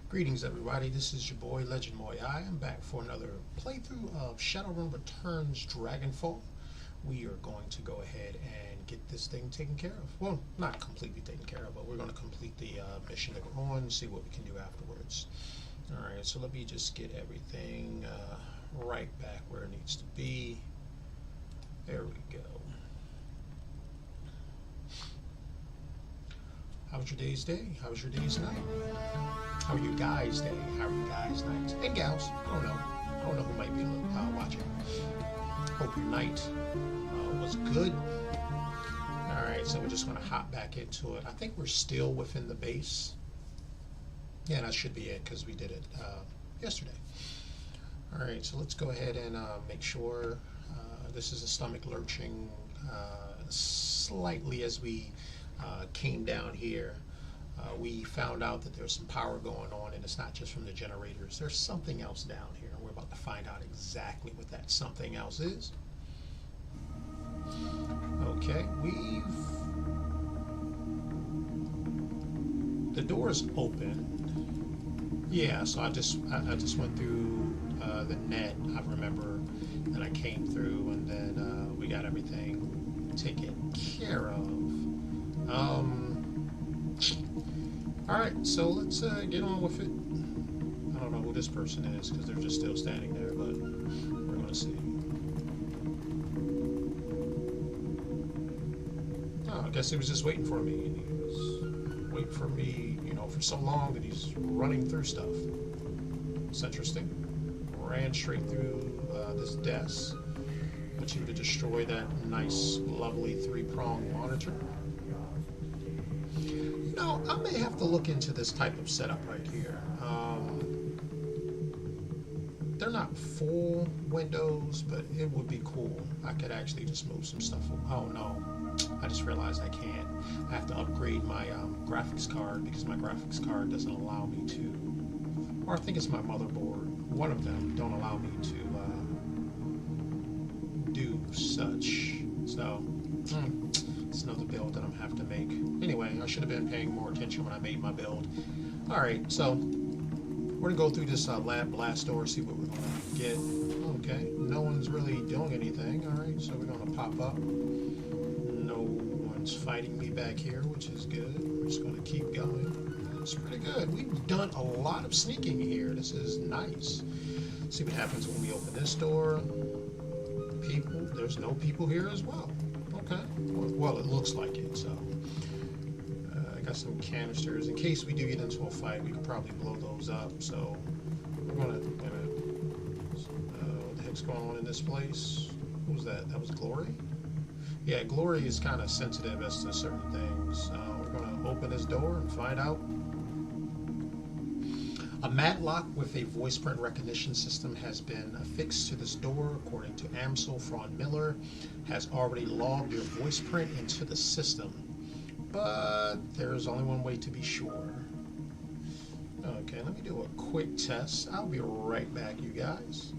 Greetings everybody, this is your boy Legend Muyui. I'm back for another playthrough of Shadowrun Returns Dragonfall. We are going to go ahead and get this thing taken care of. Well, not completely taken care of, but we're going to complete the mission that we're on and see what we can do afterwards. Alright, so let me just get everything right back where it needs to be. There we go. How was your day's day? How was your day's night? How are you guys' day? How are you guys' nights? And gals, I don't know. I don't know who might be watching. Hope your night was good. Alright, so we're just going to hop back into it. I think we're still within the base. Yeah, that should be it because we did it yesterday. Alright, so let's go ahead and make sure this is a stomach lurching slightly as we came down here. We found out that there's some power going on, and it's not just from the generators. There's something else down here, and we're about to find out exactly what that something else is. Okay, the door's open. Yeah, so I just went through the net. I remember, and I came through, and then we got everything taken care of. Alright, so let's get on with it. I don't know who this person is because they're just still standing there, but we're going to see. Oh, I guess he was just waiting for me. And he was waiting for me, you know, for so long that he's running through stuff. It's interesting. Ran straight through this desk, which he would destroy that nice, lovely three-prong monitor. No, I may have to look into this type of setup right here. They're not full windows, but it would be cool. I could actually just move some stuff. Oh no, I just realized I can't. I have to upgrade my graphics card because my graphics card doesn't allow me to, or I think it's my motherboard. One of them don't allow me to do such. So. It's another build that I'm going to have to make. Anyway, I should have been paying more attention when I made my build. Alright, so we're going to go through this lab blast door, see what we're going to get. Okay, no one's really doing anything. Alright, so we're going to pop up. No one's fighting me back here, which is good. We're just going to keep going. It's pretty good. We've done a lot of sneaking here. This is nice. See what happens when we open this door. People, there's no people here as well. Okay. Well, it looks like it, so I got some canisters. In case we do get into a fight, we could probably blow those up, so we're gonna what the heck's going on in this place? What was that? That was Glory? Yeah, Glory is kind of sensitive as to certain things. We're gonna open this door and find out. A matlock with a voice print recognition system has been affixed to this door. According to Amsel, Fraun Miller has already logged your voice print into the system. But there's only one way to be sure. Okay, let me do a quick test. I'll be right back, you guys.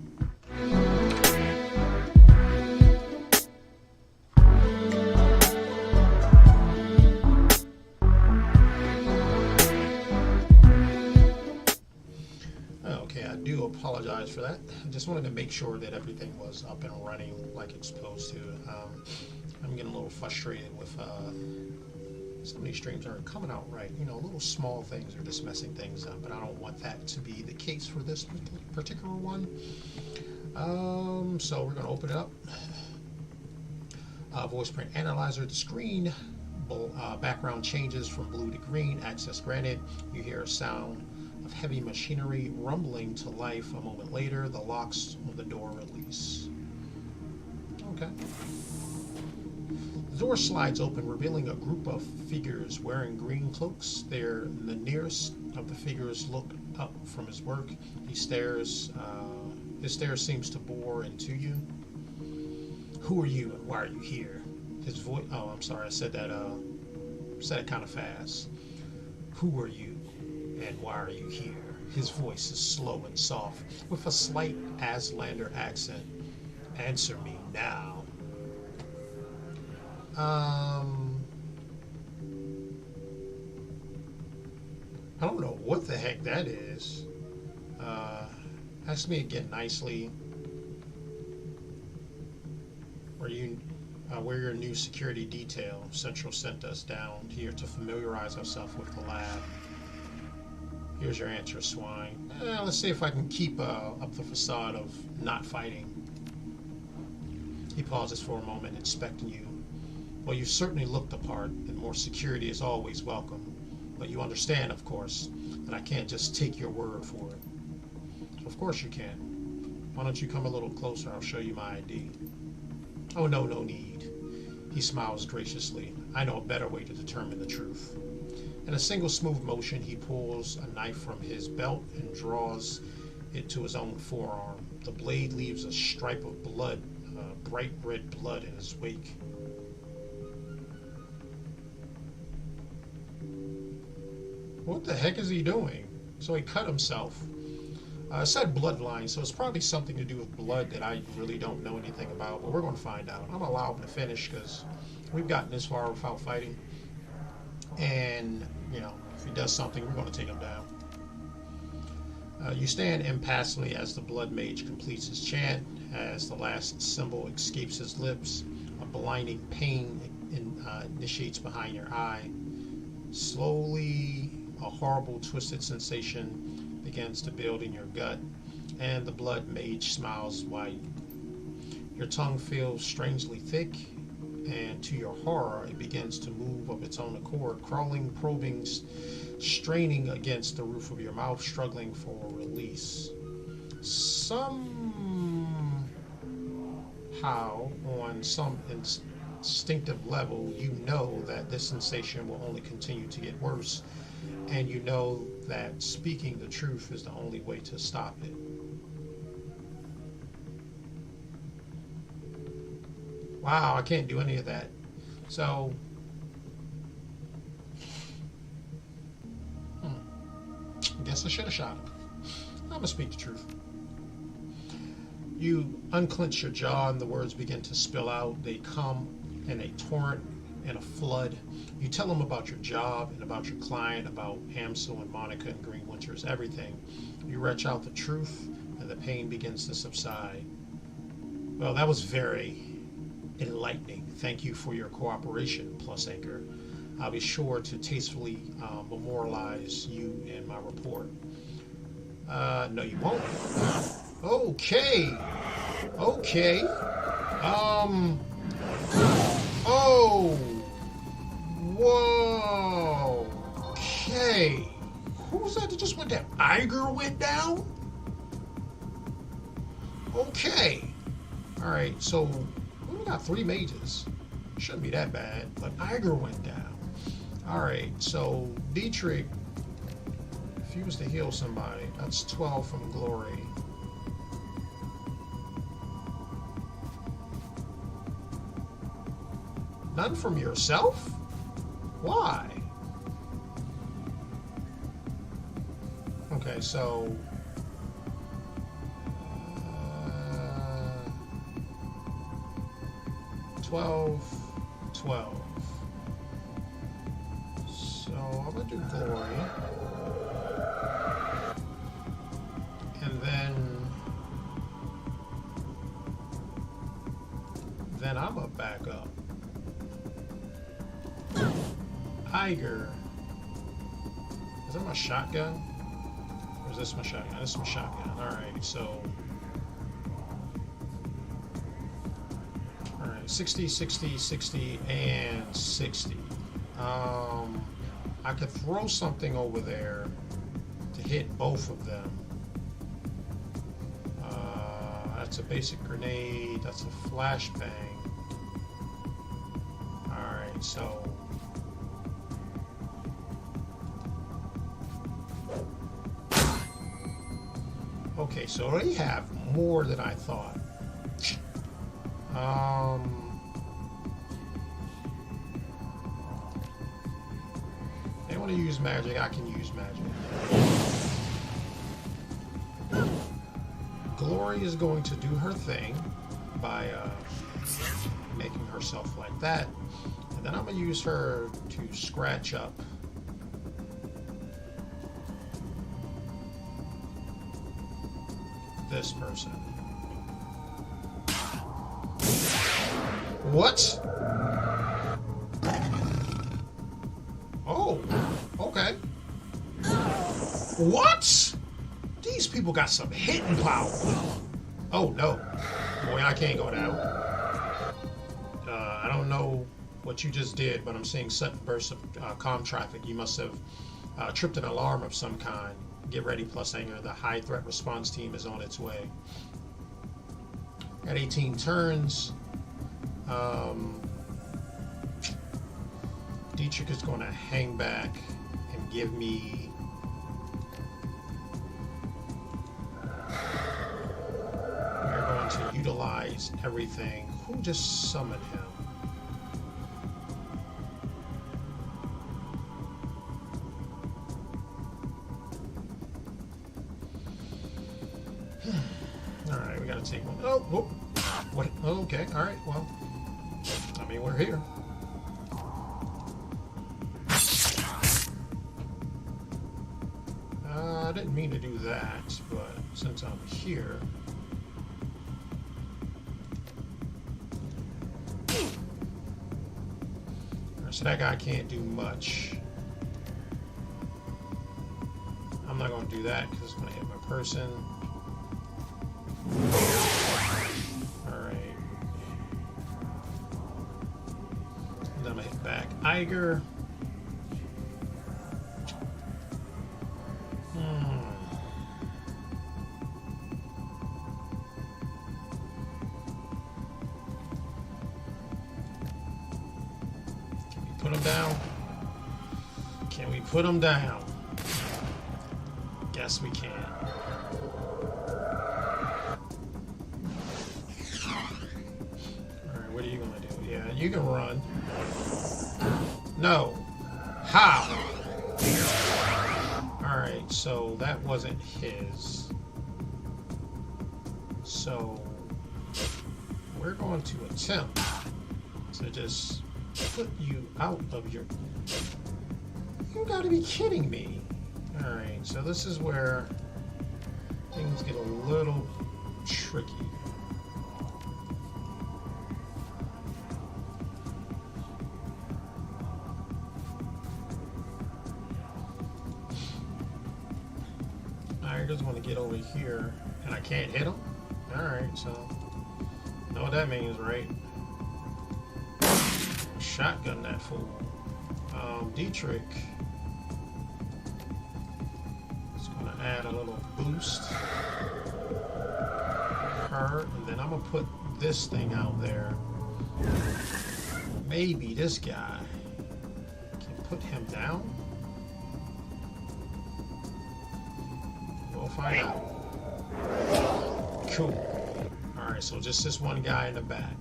Apologize for that. I just wanted to make sure that everything was up and running like it's supposed to. I'm getting a little frustrated with some of these streams aren't coming out right. You know, little small things are just messing things up, but I don't want that to be the case for this particular one. So we're going to open it up. Voice print analyzer. The screen background changes from blue to green. Access granted. You hear a sound of heavy machinery rumbling to life. A moment later, the locks on the door release. Okay. The door slides open, revealing a group of figures wearing green cloaks. The nearest of the figures look up from his work. He stares. His stare seems to bore into you. Who are you and why are you here? His voice. Oh, I'm sorry. I said that. Said it kind of fast. Who are you? And why are you here? His voice is slow and soft, with a slight Aslander accent. Answer me now. I don't know what the heck that is. Ask me again nicely. We're your new security detail. Central sent us down here to familiarize ourselves with the lab. Here's your answer, swine. Let's see if I can keep up the facade of not fighting. He pauses for a moment, inspecting you. Well, you certainly look the part, and more security is always welcome. But you understand, of course, that I can't just take your word for it. Of course you can. Why don't you come a little closer? I'll show you my ID. Oh, no need. He smiles graciously. I know a better way to determine the truth. In a single smooth motion, he pulls a knife from his belt and draws it to his own forearm. The blade leaves a stripe of blood, bright red blood in his wake. What the heck is he doing? So he cut himself. It said bloodline, so it's probably something to do with blood that I really don't know anything about, but we're going to find out. I'm going to allow him to finish because we've gotten this far without fighting. And, you know, if he does something, we're going to take him down. You stand impassively as the blood mage completes his chant. As the last symbol escapes his lips, a blinding pain initiates behind your eye. Slowly, a horrible, twisted sensation begins to build in your gut, and the blood mage smiles wide. Your tongue feels strangely thick, and to your horror, it begins to move of its own accord, crawling, probing, straining against the roof of your mouth, struggling for release. Somehow, on some instinctive level, you know that this sensation will only continue to get worse, and you know that speaking the truth is the only way to stop it. Wow, I can't do any of that. So, I guess I should have shot him. I'm going to speak the truth. You unclench your jaw and the words begin to spill out. They come in a torrent and a flood. You tell them about your job and about your client, about Amsel and Monica and Green Winters, everything. You retch out the truth and the pain begins to subside. Well, that was very enlightening. Thank you for your cooperation, Plus Anchor. I'll be sure to tastefully memorialize you in my report. No, you won't. Okay. Oh. Whoa. Okay. Who was that just went down? Iger went down? Okay. Alright, so we only got 3 mages. Shouldn't be that bad, but Iger went down. Alright, so Dietrich, if he was to heal somebody, that's 12 from Glory. None from yourself? Why? Okay, so 12. So I'm gonna do Glory, and then I'm gonna back up. Iger. Is that my shotgun? Or is this my shotgun? This is my shotgun. Alright, so. Alright, 60, 60, 60, and 60. I could throw something over there to hit both of them. That's a basic grenade. That's a flashbang. Alright, so. Okay, so I already have more than I thought. They want to use magic, I can use magic. Glory is going to do her thing by making herself like that. And then I'm going to use her to scratch up this person. What? Oh, okay. What? These people got some hitting power. Oh no. Boy, I can't go down. I don't know what you just did, but I'm seeing sudden bursts of comm traffic. You must have tripped an alarm of some kind. Get ready, plus anger. The high threat response team is on its way. At 18 turns, Dietrich is going to hang back and give me we're going to utilize everything. Who just summoned him? Alright, we gotta take one. Oh, whoop. What? Okay, alright, well, I mean, we're here. I didn't mean to do that, but since I'm here. Alright, so that guy can't do much. I'm not going to do that because it's going to hit my person. Alright. And then I'm going to hit back Iger. Put him down. Can we put him down? Guess we can. Alright, what are you gonna do? Yeah, you can run. No. How? Alright, so that wasn't his. So we're going to attempt to just put you out of your... You gotta be kidding me. Alright, so this is where things get a little tricky. I just want to get over here and I can't hit him? Alright, so you know what that means, right? Shotgun that fool. Dietrich is going to add a little boost. Her, and then I'm going to put this thing out there. Maybe this guy can put him down. We'll find out. Cool. Alright, so just this one guy in the back.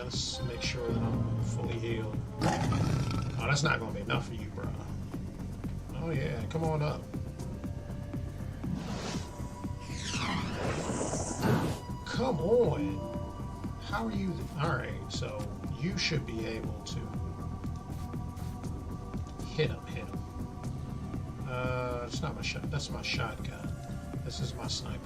Let's make sure that I'm fully healed. Oh, that's not going to be enough for you, bro. Oh, yeah. Come on up. Come on. How are you? All right. So you should be able to hit him. Hit him. It's not my shot. That's my shotgun. This is my sniper.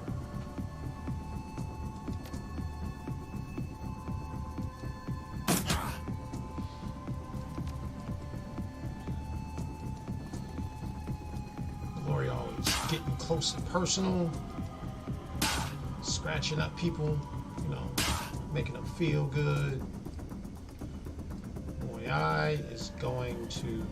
Getting close and personal, scratching up people, you know, making them feel good. Muyui is going to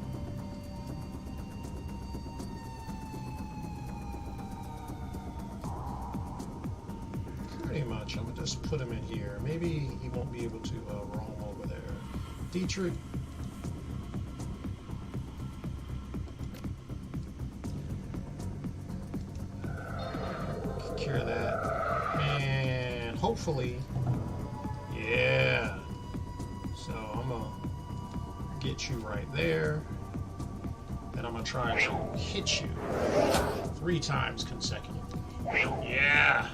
pretty much, I'm gonna just put him in here. Maybe he won't be able to roam over there. Dietrich. Cure that, and hopefully, yeah. So I'm gonna get you right there. Then I'm gonna try to hit you 3 times consecutively. Yeah.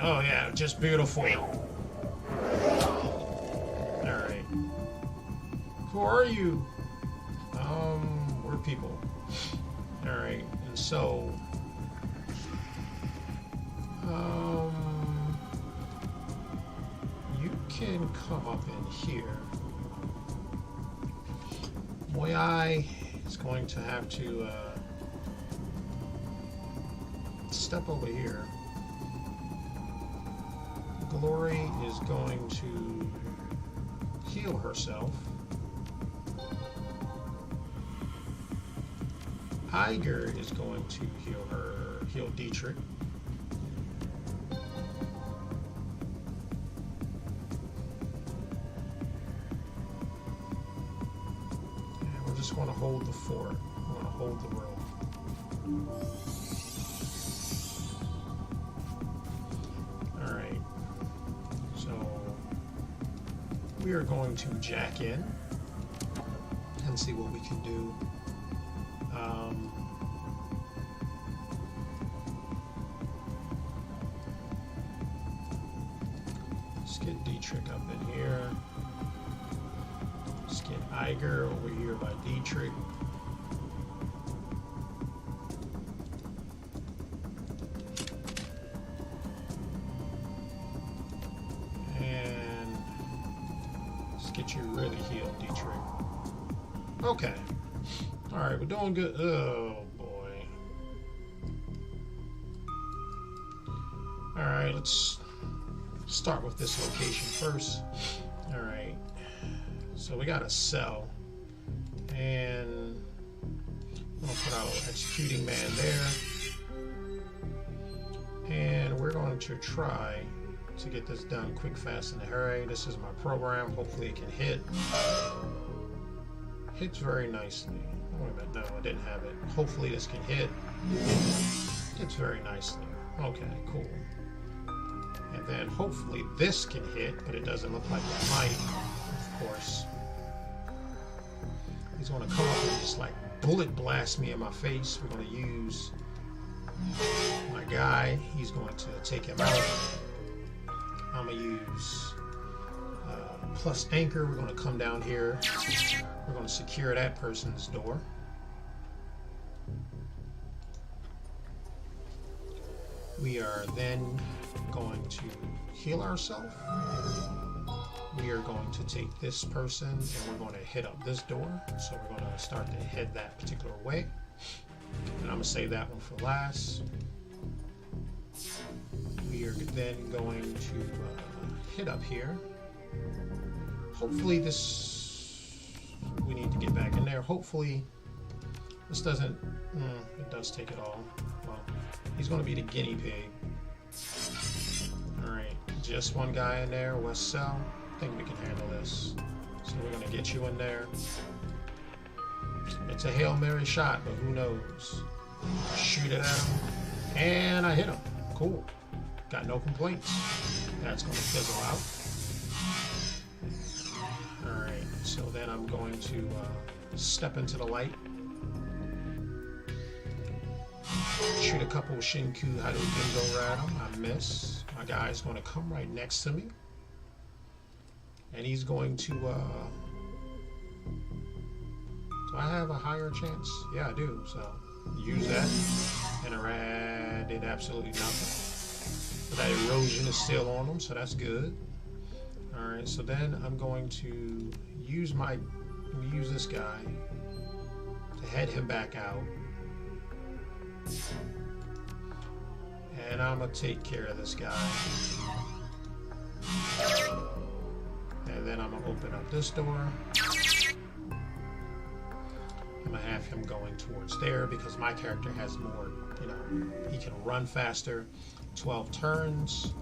Oh yeah, just beautiful. All right. Who are you? we're people. Alright, and so you can come up in here. Muyui is going to have to step over here. Glory is going to heal herself. Iger is going to heal Dietrich. And we're just going to hold the fort. We're going to hold the road. Alright. So we are going to jack in and see what we can do. Let's get Dietrich up in here. Let's get Iger over here by Dietrich. And let's get you really healed, Dietrich. Okay. Alright, we're doing good. Oh, boy. Alright, let's start with this location first. Alright. So we got a cell. And I'm going to put our executing man there. And we're going to try to get this done quick, fast, and in a hurry. This is my program. Hopefully it can hit. Hits very nicely. Wait a minute, no, I didn't have it. Hopefully this can hit. Hits very nicely. Okay, cool. And then hopefully this can hit, but it doesn't look like it might, of course. He's going to come up and just like bullet blast me in my face. We're going to use my guy. He's going to take him out. I'm going to use plus anchor. We're going to come down here. We're going to secure that person's door. We are then going to heal ourselves. We are going to take this person and we're going to hit up this door. So we're going to start to head that particular way. And I'm going to save that one for last. We are then going to hit up here. Hopefully we need to get back in there. Hopefully this doesn't, it does take it all. Well, he's going to be the guinea pig. Alright, just one guy in there, West Cell. I think we can handle this. So we're going to get you in there. It's a Hail Mary shot, but who knows? Shoot it at him. And I hit him. Cool. Got no complaints. That's going to fizzle out. Alright, so then I'm going to step into the light. Shoot a couple Shinku Hadoukens over at him. I miss. My guy's going to come right next to me. And he's going to... do I have a higher chance? Yeah, I do. So use that. And Arad did absolutely nothing. But that erosion is still on him, so that's good. Alright, so then I'm going to use this guy to head him back out. And I'm going to take care of this guy. And then I'm going to open up this door. I'm going to have him going towards there because my character has more, he can run faster. 12 turns.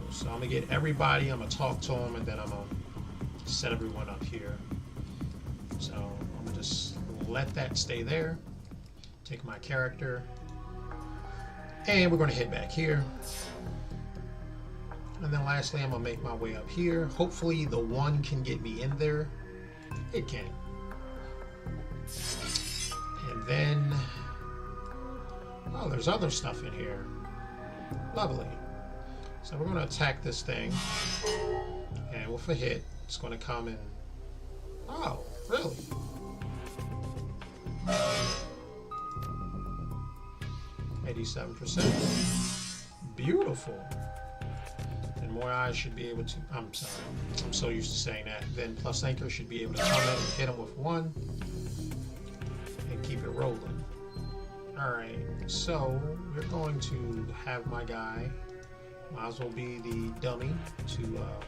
So I'm going to get everybody, I'm going to talk to them, and then I'm going to set everyone up here. So I'm going to just let that stay there. Take my character. And we're going to head back here. And then lastly, I'm going to make my way up here. Hopefully the one can get me in there. It can. And then... oh, there's other stuff in here. Lovely. So we're going to attack this thing. And with a hit, it's going to come in... oh, really? 87%. Beautiful. And Muyui should be able to, I'm sorry, I'm so used to saying that. Then Plus Anchor should be able to come in and hit him with 1 and keep it rolling. Alright, so we're going to have my guy, might as well be the dummy to,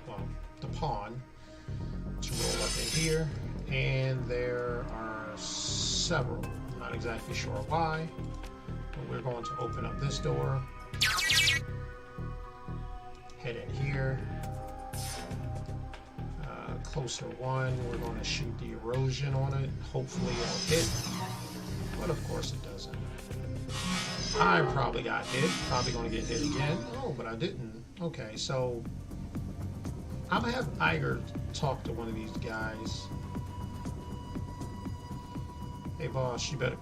well, the pawn to roll up in here. And there are several, not exactly sure why. We're going to open up this door, head in here, closer 1, we're going to shoot the erosion on it, hopefully it'll hit, but of course it doesn't. I probably got hit, probably going to get hit again, oh but I didn't. Okay, so I'm going to have Iger talk to one of these guys. Hey boss, you better...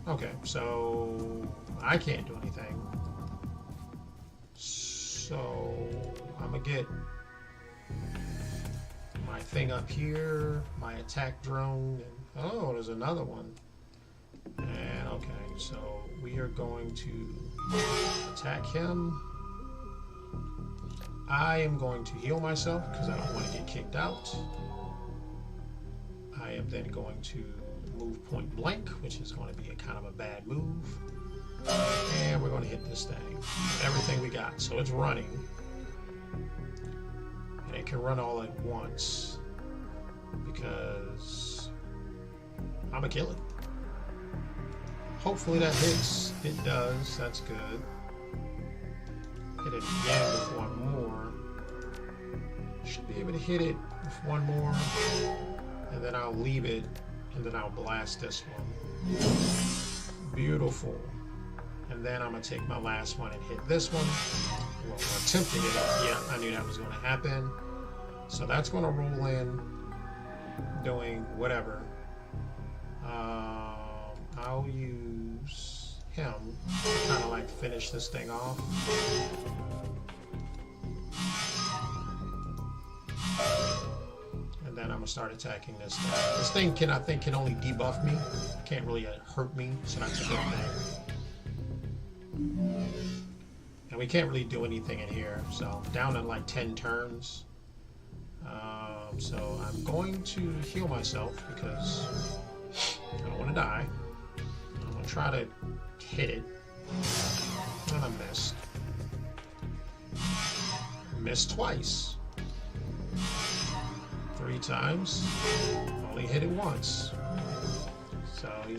Okay, so I can't do anything. So I'm gonna get my thing up here, my attack drone, and oh, there's another one. And okay, so we are going to attack him. I am going to heal myself because I don't want to get kicked out. I am then going to move point blank, which is going to be a kind of a bad move. And we're going to hit this thing. Everything we got. So it's running. And it can run all at once. Because I'm going to kill it. Hopefully that hits. It does. That's good. Hit it again with 1 more. Should be able to hit it with 1 more. And then I'll leave it. And then I'll blast this one. Beautiful. And then I'm going to take my last one and hit this one. Well, attempt to hit it. Yeah, I knew that was going to happen. So that's going to roll in, doing whatever. I'll use him to kind of like finish this thing off. And then I'm gonna start attacking this thing. This thing can, I think, can only debuff me. Can't really hurt me, so that's a good thing. And we can't really do anything in here, so down in like 10 turns. So I'm going to heal myself because I don't want to die. I'm gonna try to hit it, and I missed. Missed twice. 3 times, only hit it once. So he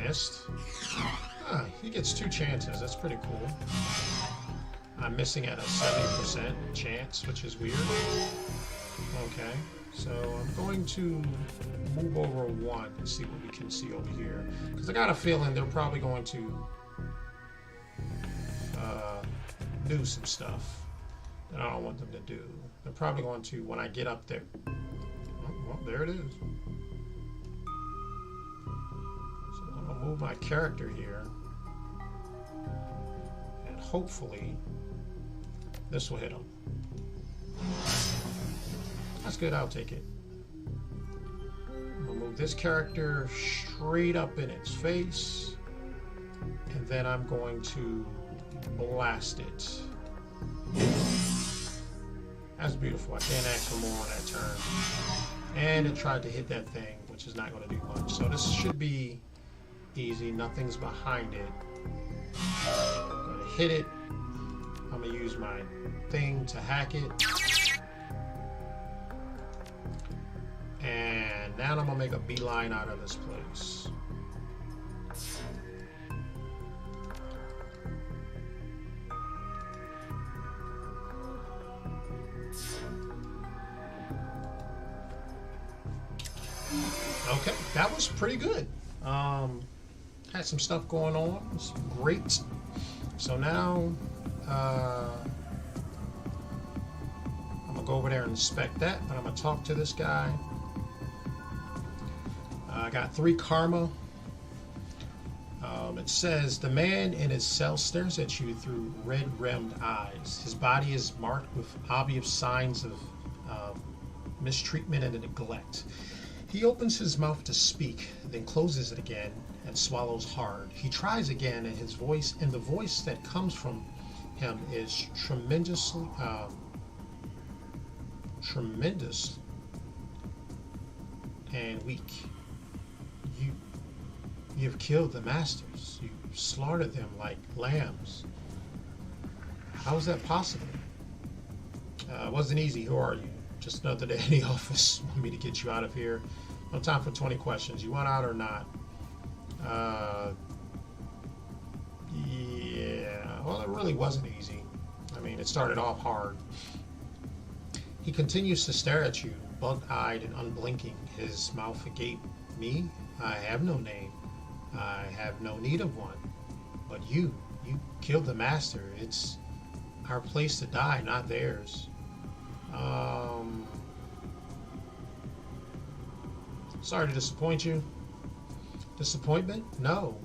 missed. Ah, he gets 2 chances, that's pretty cool. I'm missing at a 70% chance, which is weird. Okay, so I'm going to move over 1 and see what we can see over here. Because I got a feeling they're probably going to do some stuff that I don't want them to do. They're probably going to, when I get up there. Oh, well, there it is. So I'm going to move my character here. And hopefully, this will hit him. That's good, I'll take it. I'm going to move this character straight up in its face. And then I'm going to blast it. That's beautiful. I can't ask for more on that turn. And it tried to hit that thing, which is not going to do much. So this should be easy. Nothing's behind it. I'm going to hit it. I'm going to use my thing to hack it. And now I'm going to make a beeline out of this place. Okay, that was pretty good. Had some stuff going on. It's great. So now I'm gonna go over there and inspect that, but I'm gonna talk to this guy. I got 3 karma. It says the man in his cell stares at you through red-rimmed eyes. His body is marked with obvious signs of mistreatment and neglect. He opens his mouth to speak, then closes it again and swallows hard. He tries again, and the voice that comes from him is tremendous and weak. You've killed the masters. You slaughtered them like lambs. How is that possible? It wasn't easy. Who are you? Just another day in the office. Want me to get you out of here? No time for 20 questions. You want out or not? Yeah. Well, it really wasn't easy. I mean, it started off hard. He continues to stare at you, bug-eyed and unblinking, his mouth agape. Me? I have no name. I have no need of one. But you killed the master. It's our place to die, not theirs. Sorry to disappoint you. Disappointment? No.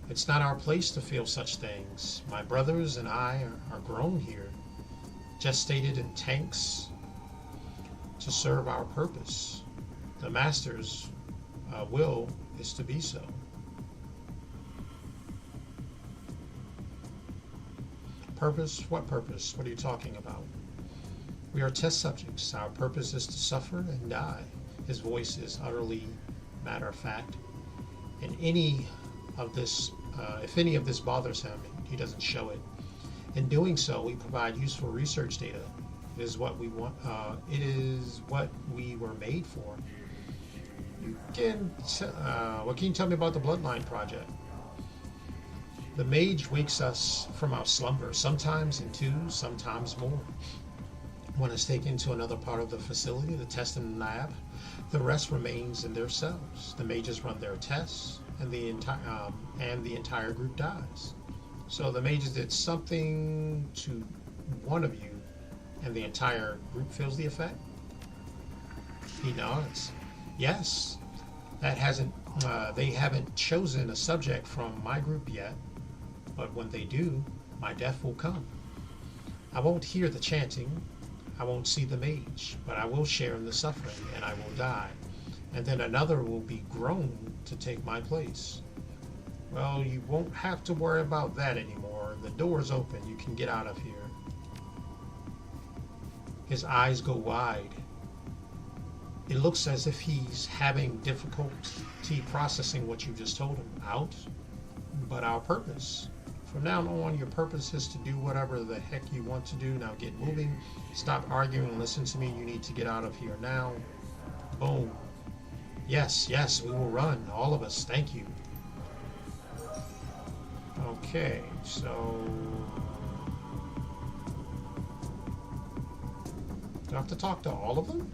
It's not our place to feel such things. My brothers and I are grown here, gestated in tanks to serve our purpose. The master's will is to be so. Purpose? What purpose? What are you talking about? We are test subjects. Our purpose is to suffer and die. His voice is utterly matter of fact. And if any of this bothers him, he doesn't show it. In doing so, we provide useful research data. It is what we want. It is what we were made for. What can you tell me about the Bloodline Project? The mage wakes us from our slumber, sometimes in two, sometimes more. One is taken to another part of the facility, the testing lab. The rest remains in their cells. The mages run their tests, and the entire group dies. So the mages did something to one of you, and the entire group feels the effect? He nods. Yes, they haven't chosen a subject from my group yet, but when they do, my death will come. I won't hear the chanting, I won't see the mage, but I will share in the suffering, and I will die. And then another will be grown to take my place. Well, you won't have to worry about that anymore. The door's open, you can get out of here. His eyes go wide. It looks as if he's having difficulty processing what you just told him. Out? But our purpose. From now on, your purpose is to do whatever the heck you want to do. Now get moving. Stop arguing and listen to me. You need to get out of here now. Boom. Yes, we will run. All of us. Thank you. Okay, so... do I have to talk to all of them?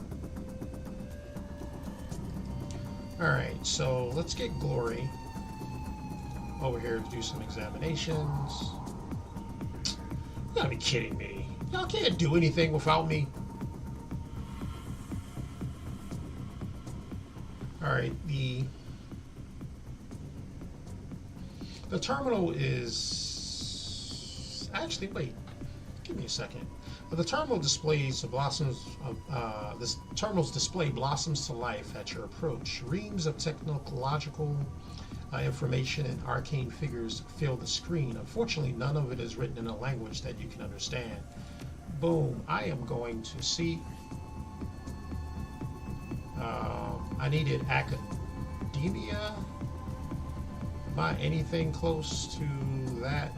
Alright, so let's get Glory over here to do some examinations. You gotta be kidding me. Y'all can't do anything without me. Alright, the terminal is... actually, wait. Give me a second. The terminal displays the blossoms of this terminal's display blossoms to life at your approach. Reams of technological information and arcane figures fill the screen. Unfortunately, none of it is written in a language that you can understand. Boom. I am going to see. I needed academia. Not anything close to that.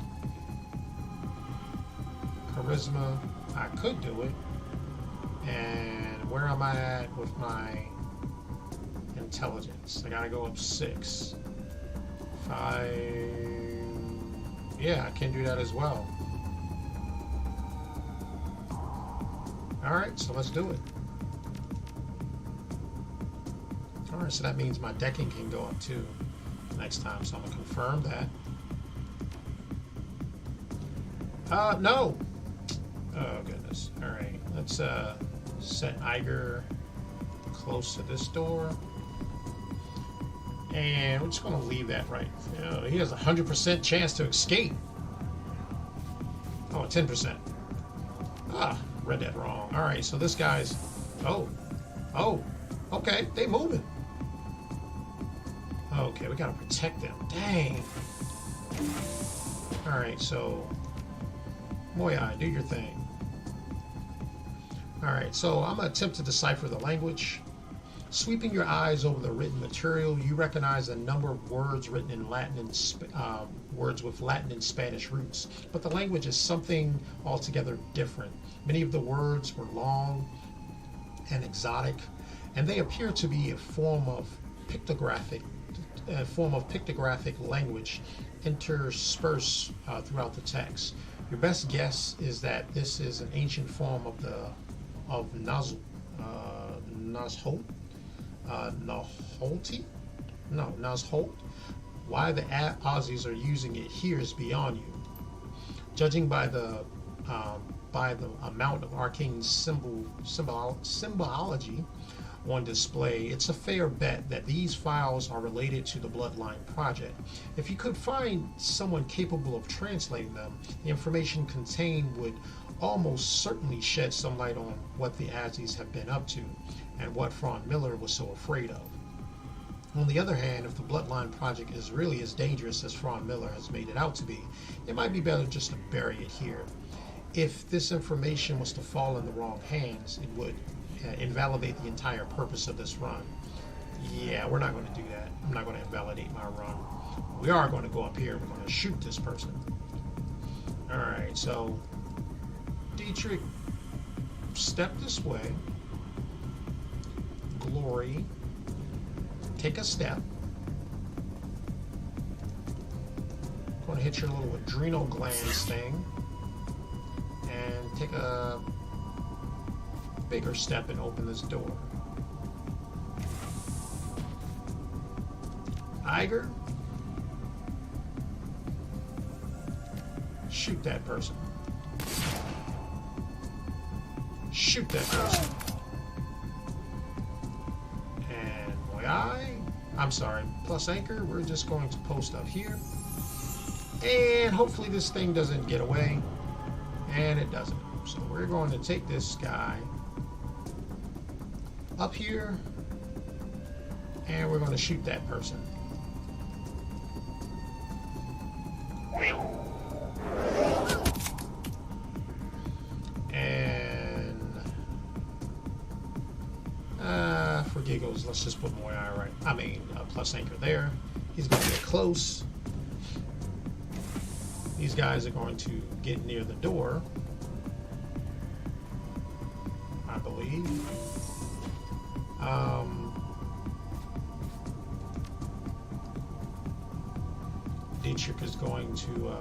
Charisma. I could do it. And where am I at with my intelligence? I gotta go up 6. 5. Yeah, I can do that as well. Alright, so let's do it. Alright, so that means my decking can go up too next time, so I'm gonna confirm that. No! Oh goodness. Alright, let's set Iger close to this door. And we're just going to leave that right. He has a 100% chance to escape. Oh, 10%. Ah, read that wrong. Alright, so this guy's... Oh, Okay, they moving. Okay, we gotta protect them. Dang. Alright, so Muyui, do your thing. Alright, so I'm gonna attempt to decipher the language. Sweeping your eyes over the written material, you recognize a number of words written in Latin and words with Latin and Spanish roots, but the language is something altogether different. Many of the words were long and exotic, and they appear to be a form of pictographic language interspersed throughout the text. Your best guess is that this is an ancient form of Nazholt. Nazholt. Why the Aussies are using it here is beyond you. Judging by the amount of arcane symbology on display, it's a fair bet that these files are related to the Bloodline Project. If you could find someone capable of translating them, the information contained would almost certainly shed some light on what the Aussies have been up to and what Frank Miller was so afraid of. On the other hand, if the Bloodline Project is really as dangerous as Frank Miller has made it out to be, it might be better just to bury it here. If this information was to fall in the wrong hands, it would invalidate the entire purpose of this run. Yeah, we're not going to do that. I'm not going to invalidate my run. We are going to go up here. We're going to shoot this person. Alright, so Dietrich, step this way. Glory, take a step. Going to hit your little adrenal glands thing. And take a bigger step and open this door. Iger, shoot that person. Shoot that person. And I'm sorry, plus anchor, we're just going to post up here. And hopefully this thing doesn't get away. And it doesn't. So we're going to take this guy up here, and we're going to shoot that person. And for giggles, let's just put Muyui right. Plus anchor there. He's going to get close. These guys are going to get near the door, I believe. Dietrich is going to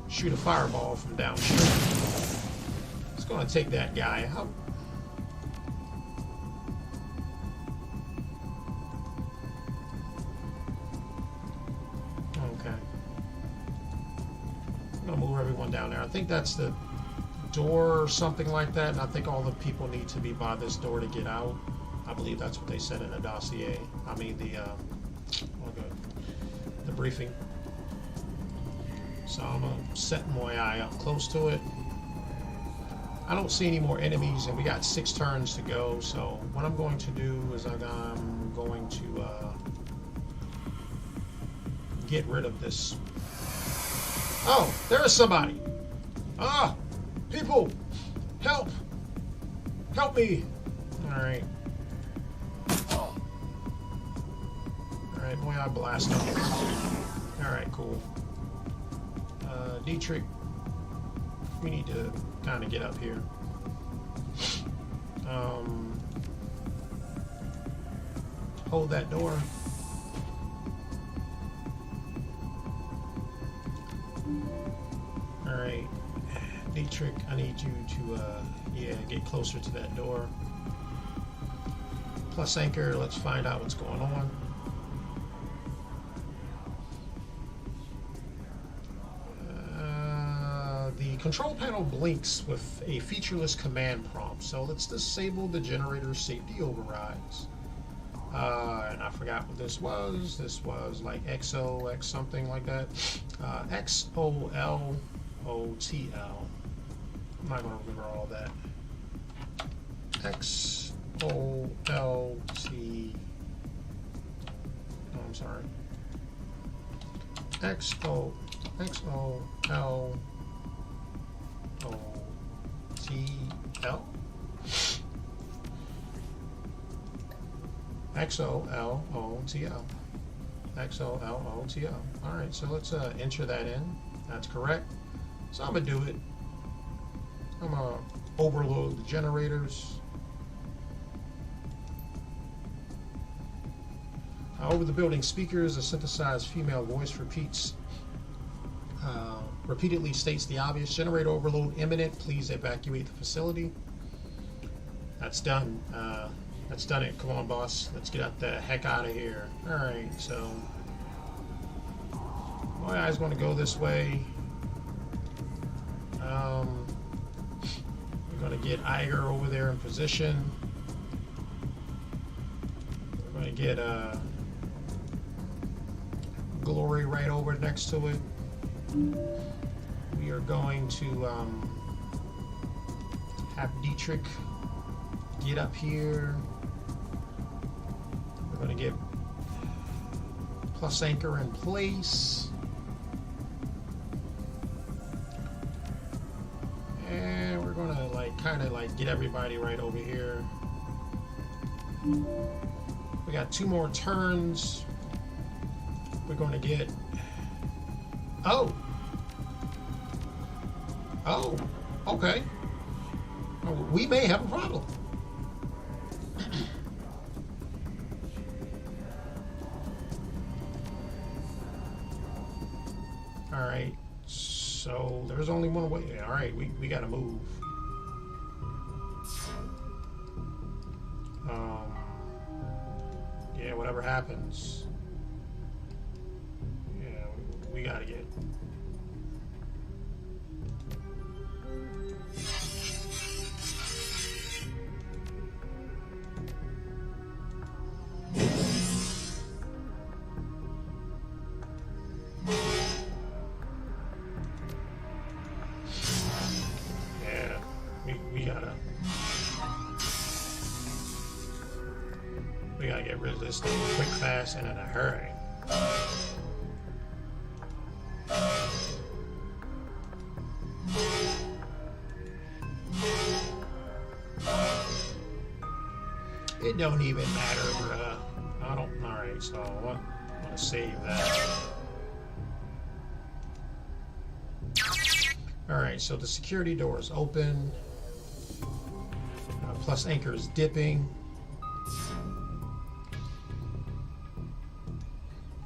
shoot a fireball from downstream. It's going to take that guy out. Okay. I'm going to move everyone down there. I think that's the door or something like that, and I think all the people need to be by this door to get out. I believe that's what they said in the dossier. The briefing. So I'm going to set Muyui up close to it. I don't see any more enemies, and we got 6 turns to go, so what I'm going to do is I'm going to get rid of this. Oh, there is somebody. Ah, people, help. Help me. All right. Alright, Muyui blast him. Alright, cool. Dietrich, we need to kind of get up here. Hold that door. Alright, Dietrich, I need you to, get closer to that door. Plus anchor, let's find out what's going on. The control panel blinks with a featureless command prompt, so let's disable the generator's safety overrides. And I forgot what this was. This was like XOX something like that. XOLOTL. I'm not going to remember all that. XOLOTL. Oh, I'm sorry. XOLOT. XOLOTL. XOLOTL. Alright, so let's enter that in. That's correct. So I'm going to do it. I'm going to overload the generators. Over the building speakers, a synthesized female voice repeatedly states the obvious. Generator overload imminent. Please evacuate the facility. That's done. That's done it. Come on, boss. Let's get the heck out of here. Alright, so my eye's going to go this way. We're going to get Iger over there in position. We're going to get Glory right over next to it. We are going to have Dietrich get up here. We're going to get plus anchor in place. And we're going to kind of get everybody right over here. We got 2 more turns. We're going to get... Oh, okay. We may have a problem. Alright, so there's only one way. Alright, we gotta move. Yeah, whatever happens. Yeah, we gotta get... We gotta get rid of this thing quick, fast, and in a hurry. It don't even matter, bruh. I don't. Alright, so I'm gonna save that. Alright, so the security door is open. Plus anchor is dipping.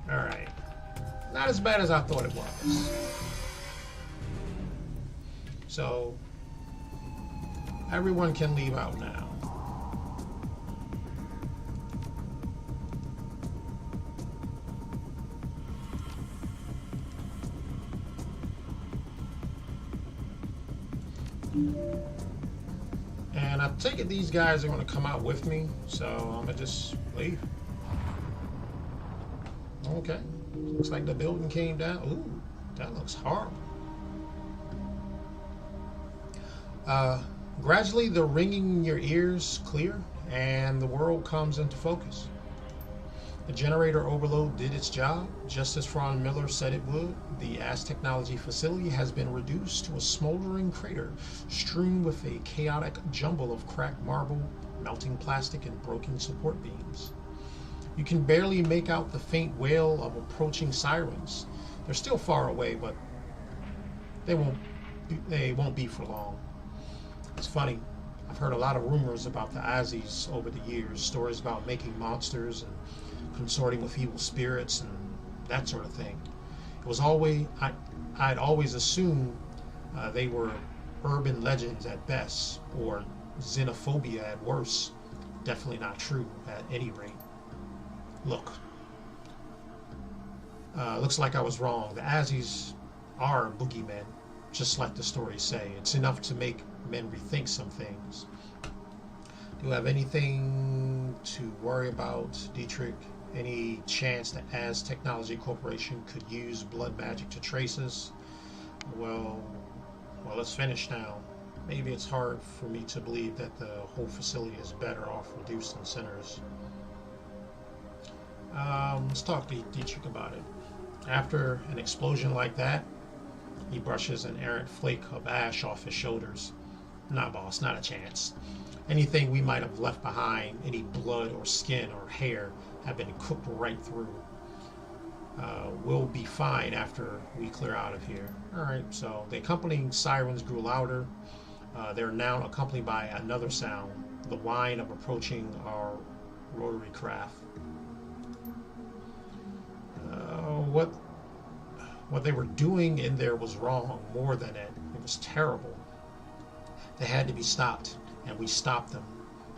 Alright. Not as bad as I thought it was. So, everyone can leave out now. And I take it these guys are going to come out with me, so I'm going to just leave. Okay. Looks like the building came down. Ooh, that looks horrible. Gradually, the ringing in your ears clear, and the world comes into focus. The generator overload did its job, just as Franz Miller said it would. The AS Technology facility has been reduced to a smoldering crater, strewn with a chaotic jumble of cracked marble, melting plastic, and broken support beams. You can barely make out the faint wail of approaching sirens. They're still far away, but they won't be for long. It's funny. I've heard a lot of rumors about the Azis over the years, stories about making monsters and consorting with evil spirits and that sort of thing. It was always I'd always assumed they were urban legends at best, or xenophobia at worst. Definitely not true at any rate. Look, looks like I was wrong. The Azis are boogeymen, just like the stories say. It's enough to make men rethink some things. Do you have anything to worry about, Dietrich? Any chance that AS Technology Corporation could use blood magic to trace us? Well, let's finish now. maybe it's hard for me to believe that the whole facility is better off reducing sinners. Let's talk to Dietrich about it. After an explosion like that, he brushes an errant flake of ash off his shoulders. Nah, boss, not a chance. Anything we might have left behind, any blood or skin or hair, have been cooked right through. We'll be fine after we clear out of here. Alright, so the accompanying sirens grew louder. They're now accompanied by another sound, the whine of approaching our rotary craft. What they were doing in there was wrong, more than it. It was terrible. They had to be stopped, and we stopped them.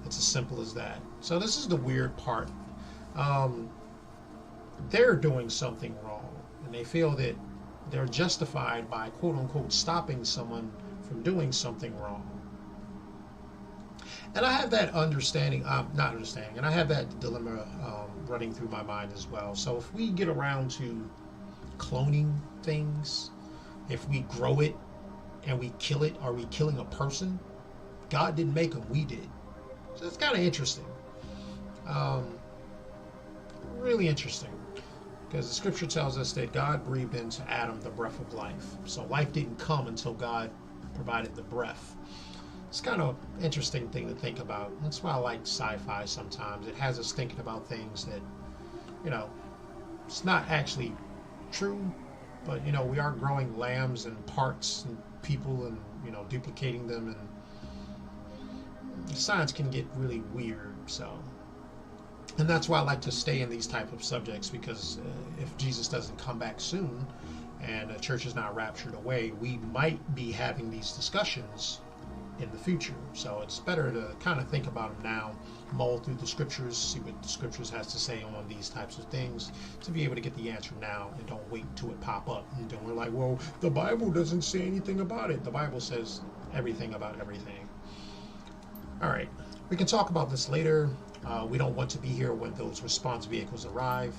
It's as simple as that. So this is the weird part. They're doing something wrong, and they feel that they're justified by quote-unquote stopping someone from doing something wrong. And I have that understanding, not understanding, and I have that dilemma running through my mind as well. So if we get around to cloning things, if we grow it and we kill it, are we killing a person? God didn't make them, we did. So it's kind of interesting. Really interesting. Because the scripture tells us that God breathed into Adam the breath of life. So life didn't come until God provided the breath. It's kind of interesting thing to think about. That's why I like sci-fi sometimes. It has us thinking about things that, it's not actually true, but, we are growing lambs and parts and people and, duplicating them, and science can get really weird, so. And that's why I like to stay in these type of subjects, because if Jesus doesn't come back soon and the church is not raptured away, we might be having these discussions in the future. So it's better to kind of think about them now, mull through the scriptures, see what the scriptures has to say on these types of things, to be able to get the answer now, and don't wait until it pop up. And then we're like, well, the Bible doesn't say anything about it. The Bible says everything about everything. All right, we can talk about this later. We don't want to be here when those response vehicles arrive.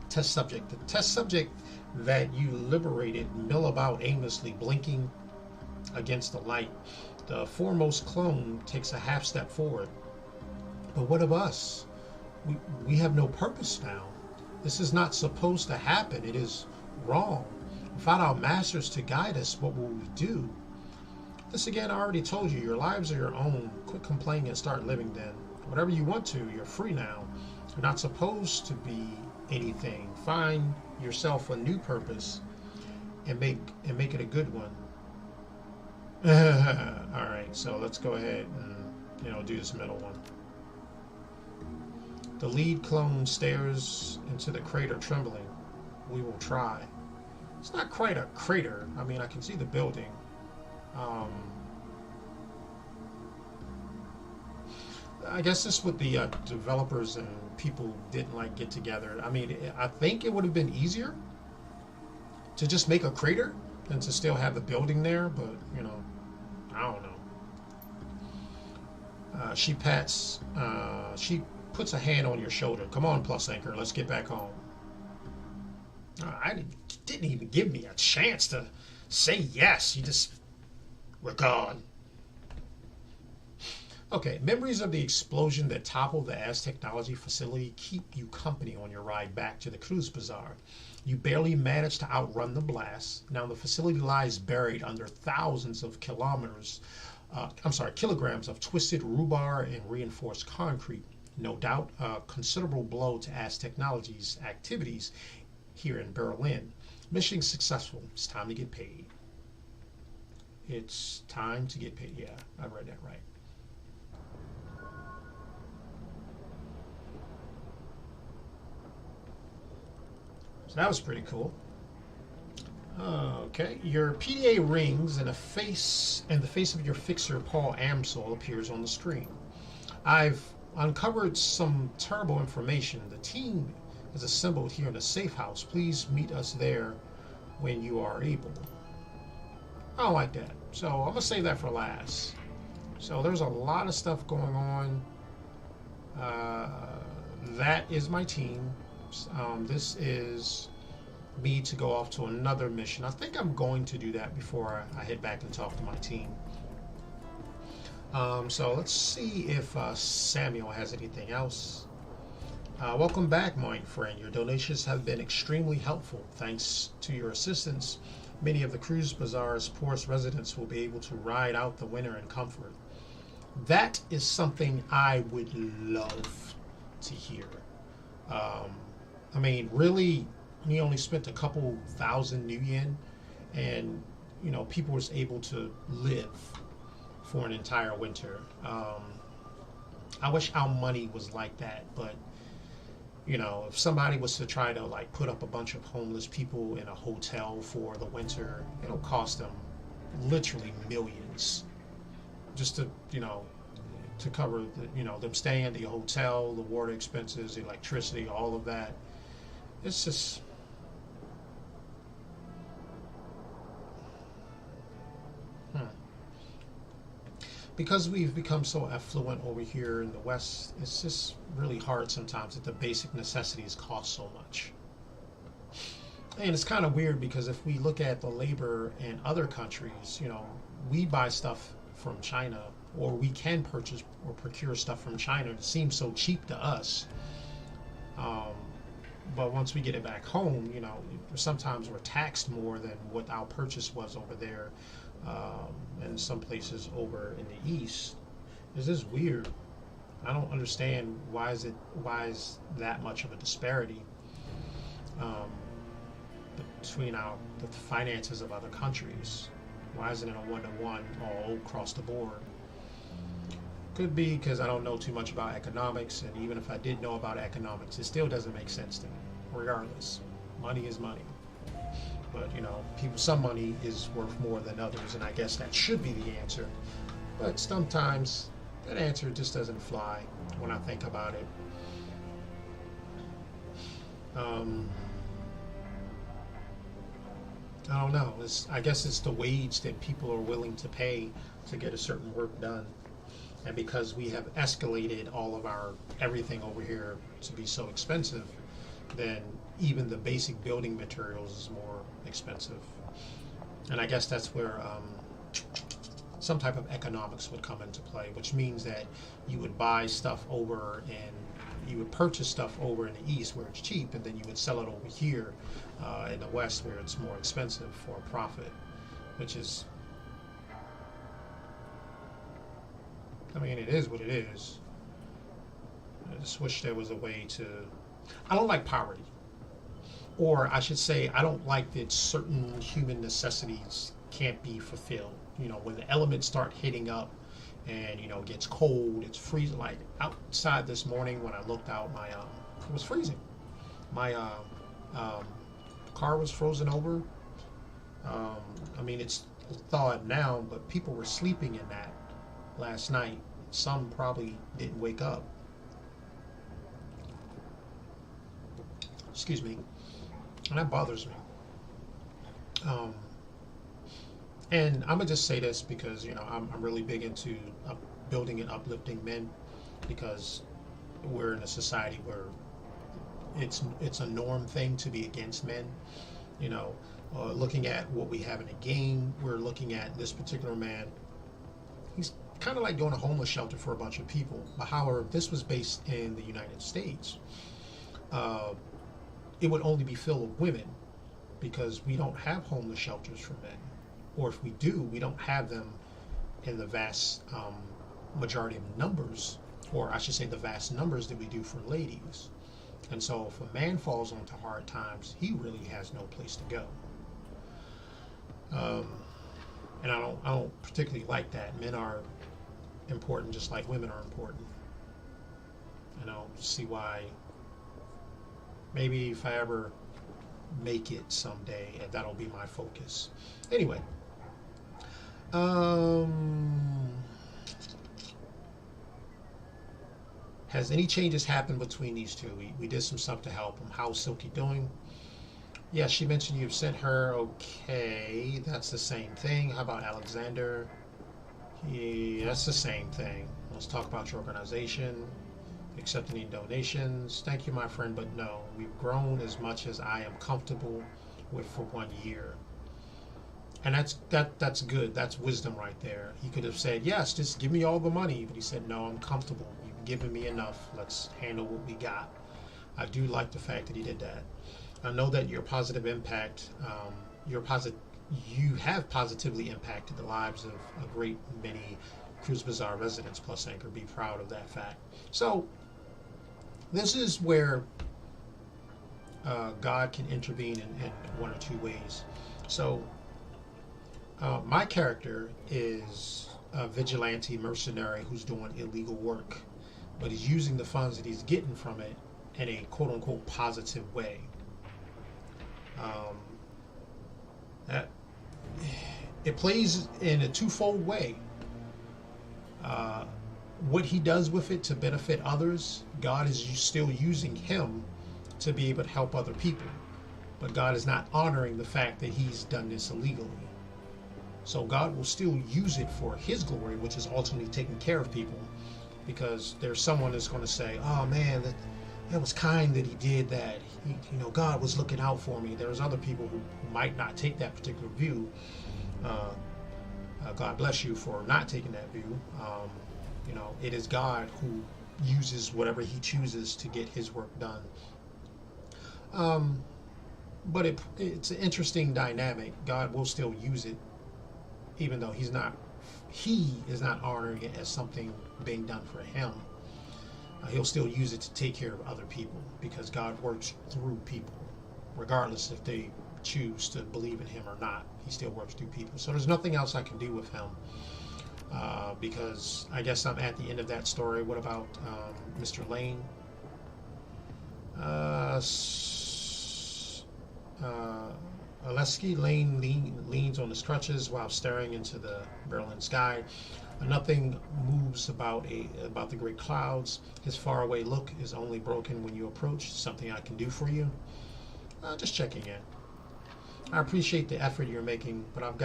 Test subject. The test subject that you liberated mill about aimlessly, blinking against the light. The foremost clone takes a half step forward. But what of us? We have no purpose now. This is not supposed to happen. It is wrong. Without our masters to guide us, what will we do? This again, I already told you, your lives are your own. Quit complaining and start living then. Whatever you want to, you're free now. You're not supposed to be anything. Find yourself a new purpose and make it a good one. All right, so let's go ahead and do this middle one. The lead clone stares into the crater, trembling. We will try. It's not quite a crater. I mean, I can see the building. I guess this what the developers and people didn't get together. I mean, I think it would have been easier to just make a crater than to still have the building there, but I don't know. She puts a hand on your shoulder. Come on, Plus Anchor, let's get back home. Didn't even give me a chance to say yes. We're gone. Okay, memories of the explosion that toppled the As Technology facility keep you company on your ride back to the Cruise Bazaar. You barely managed to outrun the blast. Now the facility lies buried under thousands of kilograms of twisted rebar and reinforced concrete. No doubt a considerable blow to As Technology's activities here in Berlin. Mission successful. It's time to get paid. It's time to get paid. Yeah, I read that right. So that was pretty cool. Okay, your PDA rings and the face of your fixer, Paul Amsel, appears on the screen. I've uncovered some terrible information. The team is assembled here in the safe house. Please meet us there when you are able. I don't like that, so I'm gonna save that for last. So there's a lot of stuff going on. That is my team. This is me to go off to another mission. I think I'm going to do that before I head back and talk to my team. So let's see if Samuel has anything else. Welcome back, my friend. Your donations have been extremely helpful. Thanks to your assistance, many of the Cruise Bazaar's poorest residents will be able to ride out the winter in comfort. That is something I would love to hear. I mean, really, he only spent a couple thousand new yen, and people was able to live for an entire winter. I wish our money was like that, but if somebody was to try to like put up a bunch of homeless people in a hotel for the winter, it'll cost them literally millions just to cover them staying at the hotel, the water expenses, the electricity, all of that. It's just because we've become so affluent over here in the West, it's just really hard sometimes that the basic necessities cost so much. And it's kind of weird because if we look at the labor in other countries, we buy stuff from China, or we can purchase or procure stuff from China. It seems so cheap to us. But once we get it back home, sometimes we're taxed more than what our purchase was over there. And some places over in the East. It's just weird. I don't understand why is that much of a disparity between the finances of other countries. Why isn't it a one-to-one all across the board? Could be because I don't know too much about economics, and even if I did know about economics, it still doesn't make sense to me. Regardless, money is money. But some money is worth more than others, and I guess that should be the answer. But sometimes that answer just doesn't fly when I think about it. I don't know. I guess it's the wage that people are willing to pay to get a certain work done. And because we have escalated all of our everything over here to be so expensive, then even the basic building materials is more expensive. And I guess that's where some type of economics would come into play, which means that you would buy stuff over and you would purchase stuff over in the East where it's cheap, and then you would sell it over here in the West where it's more expensive for a profit, which is, I mean, it is what it is. I just wish there was a way to, I don't like poverty. Or I should say, I don't like that certain human necessities can't be fulfilled. When the elements start hitting up and, it gets cold, it's freezing. Like outside this morning when I looked out, it was freezing. My car was frozen over. I mean, it's thawed now, but people were sleeping in that last night. Some probably didn't wake up. Excuse me. And that bothers me. And I'm gonna just say this because I'm really big into building and uplifting men, because we're in a society where it's a norm thing to be against men. Looking at what we have in the game, we're looking at this particular man. He's kind of like doing a homeless shelter for a bunch of people. But however, if this was based in the United States, it would only be filled with women, because we don't have homeless shelters for men. Or if we do, we don't have them in the vast majority of numbers, or I should say the vast numbers that we do for ladies. And so if a man falls onto hard times, he really has no place to go. And I don't particularly like that. Men are important just like women are important. And I don't see why. Maybe if I ever make it someday, and that'll be my focus. Anyway. Has any changes happened between these two? We did some stuff to help him. How's Silky doing? Yeah, she mentioned you've sent her. Okay, that's the same thing. How about Alexander? Yeah, that's the same thing. Let's talk about your organization. Accept any donations. Thank you, my friend, but no. We've grown as much as I am comfortable with for 1 year. And that's good. That's wisdom right there. He could have said, yes, just give me all the money. But he said, no, I'm comfortable. You've given me enough. Let's handle what we got. I do like the fact that he did that. I know that your positive impact, you have positively impacted the lives of a great many Cruise Bazaar residents plus Anchor. Be proud of that fact. So this is where God can intervene in one or two ways. So my character is a vigilante mercenary who's doing illegal work, but he's using the funds that he's getting from it in a quote-unquote positive way. It plays in a twofold way. What he does with it to benefit others, God is still using him to be able to help other people. But God is not honoring the fact that he's done this illegally. So God will still use it for his glory, which is ultimately taking care of people. Because there's someone that's going to say, oh man, that was kind that he did that. God was looking out for me. There's other people who might not take that particular view. God bless you for not taking that view. It is God who uses whatever he chooses to get his work done. But it's an interesting dynamic. God will still use it, even though he is not honoring it as something being done for him. He'll still use it to take care of other people, because God works through people, regardless if they choose to believe in him or not. He still works through people. So there's nothing else I can do with him, because I guess I'm at the end of that story. What about Mr. Lane? Aleski Lane leans on his crutches while staring into the Berlin sky. Nothing moves about the great clouds. His faraway look is only broken when you approach. Something I can do for you? Just checking in. I appreciate the effort you're making, but you've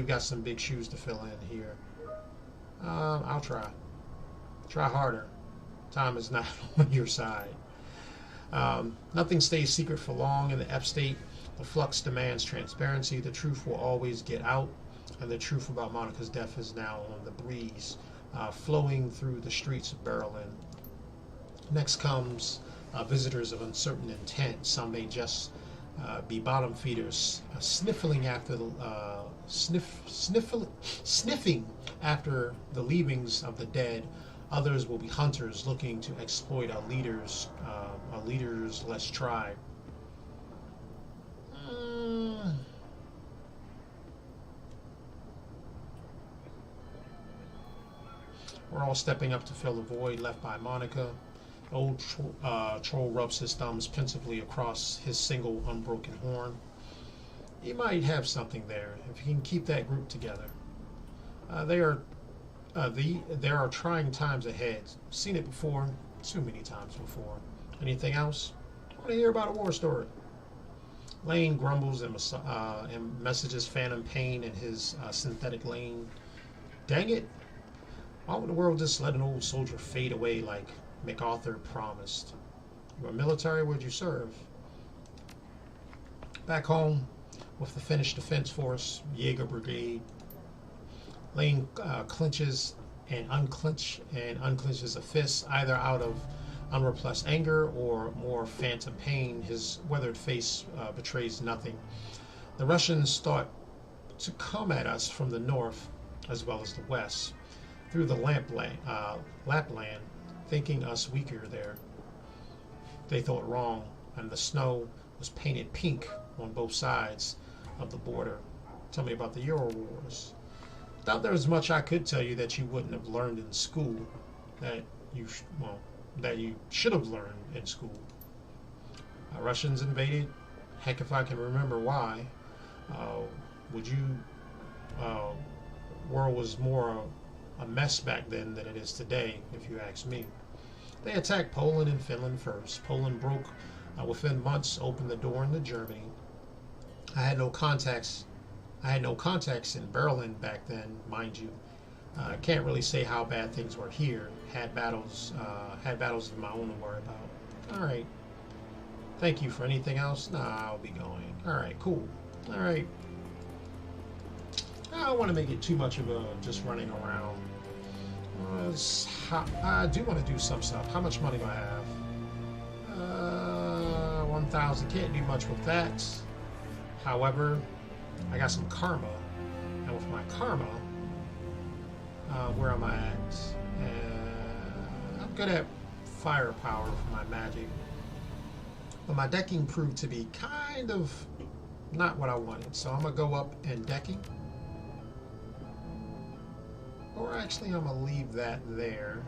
got some big shoes to fill in here. I'll try. Try harder. Time is not on your side. Nothing stays secret for long in the F state. The flux demands transparency. The truth will always get out, and the truth about Monica's death is now on the breeze, flowing through the streets of Berlin. Next comes visitors of uncertain intent. Some may just be bottom feeders, sniffing after the leavings of the dead. Others will be hunters looking to exploit a leader's less tribe. We're all stepping up to fill the void left by Monica. The old troll rubs his thumbs pensively across his single unbroken horn. He might have something there if he can keep that group together. There are trying times ahead. Seen it before, too many times before. Anything else? I want to hear about a war story. Lane grumbles and messages Phantom Pain in his synthetic lane. Dang it! Why would the world just let an old soldier fade away like MacArthur promised? You were military, where'd you serve? Back home with the Finnish Defense Force, Jaeger Brigade. Lane clenches and unclenches a fist, either out of unrepressed anger or more phantom pain. His weathered face betrays nothing. The Russians thought to come at us from the north as well as the west, through the Lapland, thinking us weaker there. They thought wrong, and the snow was painted pink on both sides of the border. Tell me about the Euro Wars. Thought there was much I could tell you that you wouldn't have learned in school, that you should have learned in school. Russians invaded. Heck, if I can remember why. World was more a mess back then than it is today, if you ask me. They attacked Poland and Finland first. Poland broke within months, opened the door into Germany. I had no contacts in Berlin back then, mind you. I can't really say how bad things were here. Had battles of my own to worry about. All right. Thank you. For anything else? Nah, I'll be going. All right, cool. All right. I don't want to make it too much of a just running around. I do want to do some stuff. How much money do I have? 1,000. Can't do much with that. However, I got some karma. And with my karma, where am I at? I'm good at firepower for my magic. But my decking proved to be kind of not what I wanted. So I'm going to go up in decking. Or actually, I'm going to leave that there.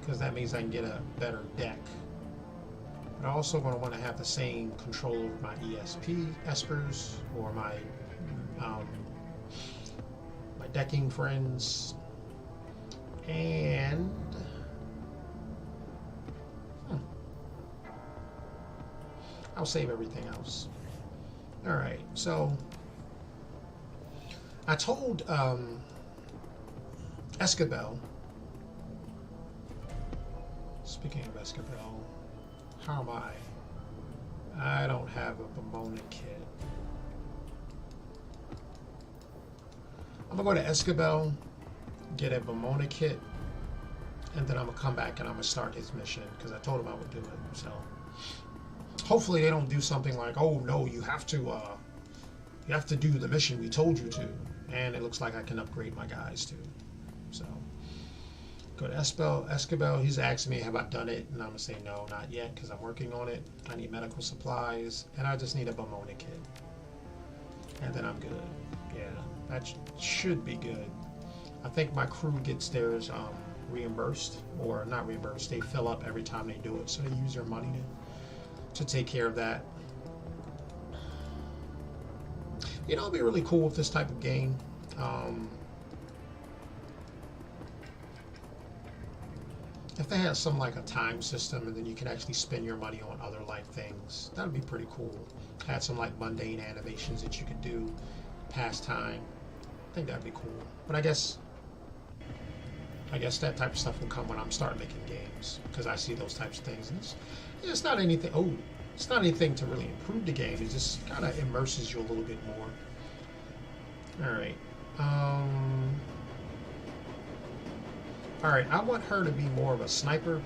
Because that means I can get a better deck. But I also going to want to have the same control over my ESP, espers, or my decking friends. And I'll save everything else. Alright, so I told Escabel, speaking of Escabel, how am I? I don't have a Pomona kit. I'm gonna go to Escabel, get a Pomona kit, and then I'm gonna come back and I'm gonna start his mission because I told him I would do it. So hopefully they don't do something like, oh no, you have to do the mission we told you to, and it looks like I can upgrade my guys too. So go to Escabel. He's asking me, have I done it? And I'm gonna say no, not yet, because I'm working on it. I need medical supplies, and I just need a Pomona kit, and then I'm good. Yeah, that should be good. I think my crew gets theirs reimbursed, or not reimbursed. They fill up every time they do it, so they use their money to take care of that. You know, it'd be really cool with this type of game. If they had some like a time system and then you can actually spend your money on other like things, that would be pretty cool. Had some like mundane animations that you could do, pass time. I think that'd be cool. But I guess that type of stuff will come when I'm starting making games, because I see those types of things. And it's not anything. Oh, it's not anything to really improve the game. It just kind of immerses you a little bit more. All right. All right. I want her to be more of a sniper.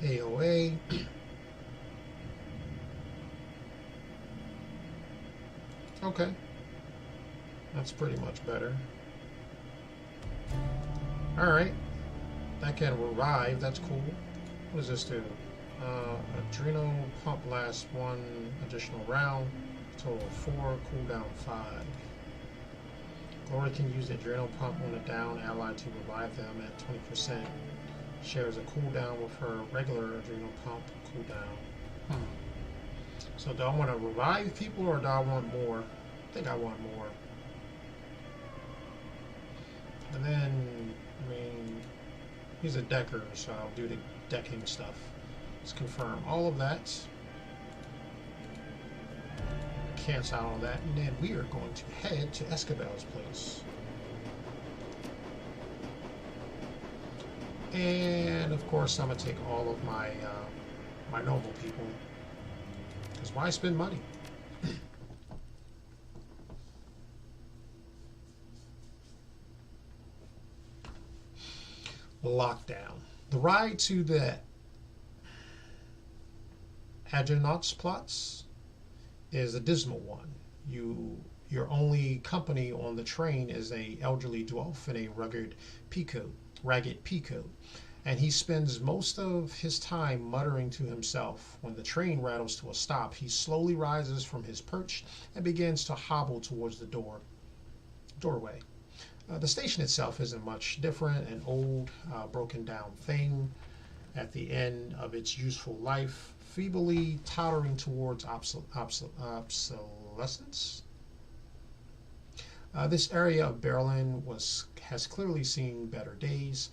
AOA. Okay. That's pretty much better. Alright. That can revive. That's cool. What does this do? Adrenal pump lasts 1 additional round. Total 4. Cooldown 5. Glory can use the adrenal pump on a down ally to revive them at 20%. Shares a cooldown with her regular adrenal pump cooldown. So do I want to revive people, or do I want more? I think I want more. And then, I mean, he's a decker, so I'll do the decking stuff. Let's confirm all of that. Cancel all of that, and then we are going to head to Escabel's place. And of course, I'm gonna take all of my my normal people, because why spend money? Lockdown. The ride to the Agenauts is a dismal one. Your only company on the train is a elderly dwarf in a ragged peacoat, and he spends most of his time muttering to himself. When the train rattles to a stop, he slowly rises from his perch and begins to hobble towards the doorway. The station itself isn't much different, an old, broken down thing at the end of its useful life, feebly tottering towards obsolescence. This area of Berlin has clearly seen better days.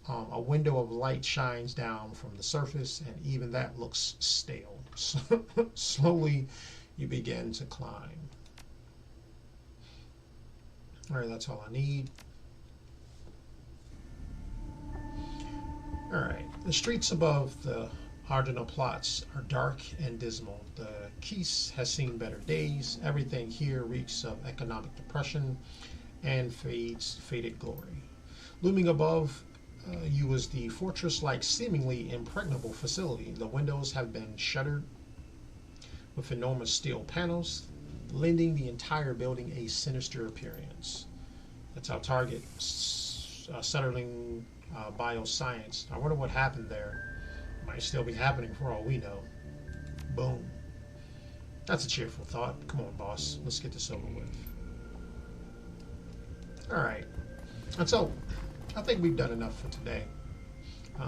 A window of light shines down from the surface, and even that looks stale. Slowly, you begin to climb. All right, that's all I need. Alright, the streets above the Ardenal plots are dark and dismal. The Keys has seen better days. Everything here reeks of economic depression and faded glory. Looming above you is the fortress-like, seemingly impregnable facility. The windows have been shuttered with enormous steel panels, lending the entire building a sinister appearance. That's our target, settling bioscience. I wonder what happened there. Might still be happening for all we know. Boom. That's a cheerful thought. Come on, boss. Let's get this over with. Alright. And so, I think we've done enough for today.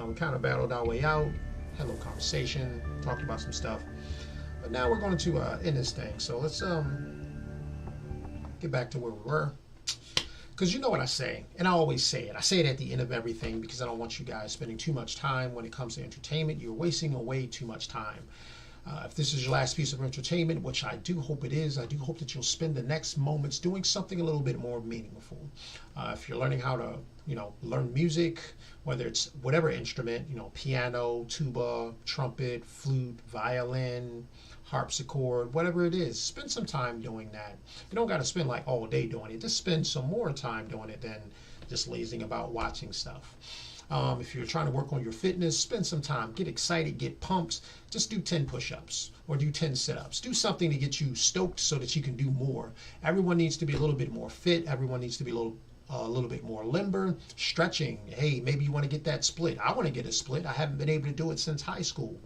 We kind of battled our way out, had a little conversation, talked about some stuff. But now we're going to end this thing. So let's get back to where we were. Because you know what I say, and I always say it. I say it at the end of everything because I don't want you guys spending too much time when it comes to entertainment. You're wasting away too much time. If this is your last piece of entertainment, which I do hope it is, I do hope that you'll spend the next moments doing something a little bit more meaningful. If you're learning how to, learn music, whether it's whatever instrument, piano, tuba, trumpet, flute, violin, harpsichord, whatever it is, spend some time doing that. You don't got to spend like all day doing it. Just spend some more time doing it than just lazing about watching stuff. If you're trying to work on your fitness, spend some time, get excited, get pumped. Just do 10 push-ups or do 10 sit-ups. Do something to get you stoked so that you can do more. Everyone needs to be a little bit more fit. Everyone needs to be a little bit more limber. Stretching. Hey, maybe you want to get that split. I want to get a split. I haven't been able to do it since high school.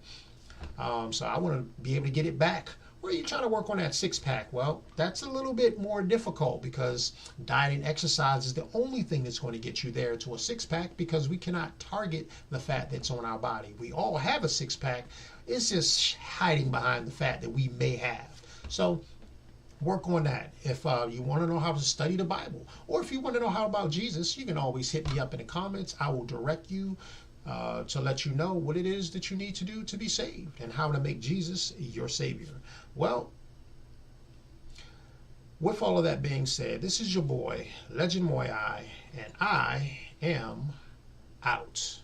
So I want to be able to get it back. Where are you trying to work on that six-pack? Well, that's a little bit more difficult because diet and exercise is the only thing that's going to get you there to a six-pack because we cannot target the fat that's on our body. We all have a six-pack. It's just hiding behind the fat that we may have. So work on that. If you want to know how to study the Bible, or if you want to know how about Jesus, you can always hit me up in the comments. I will direct you to let you know what it is that you need to do to be saved and how to make Jesus your Savior. Well, with all of that being said, this is your boy, Legend Muyui, and I am out.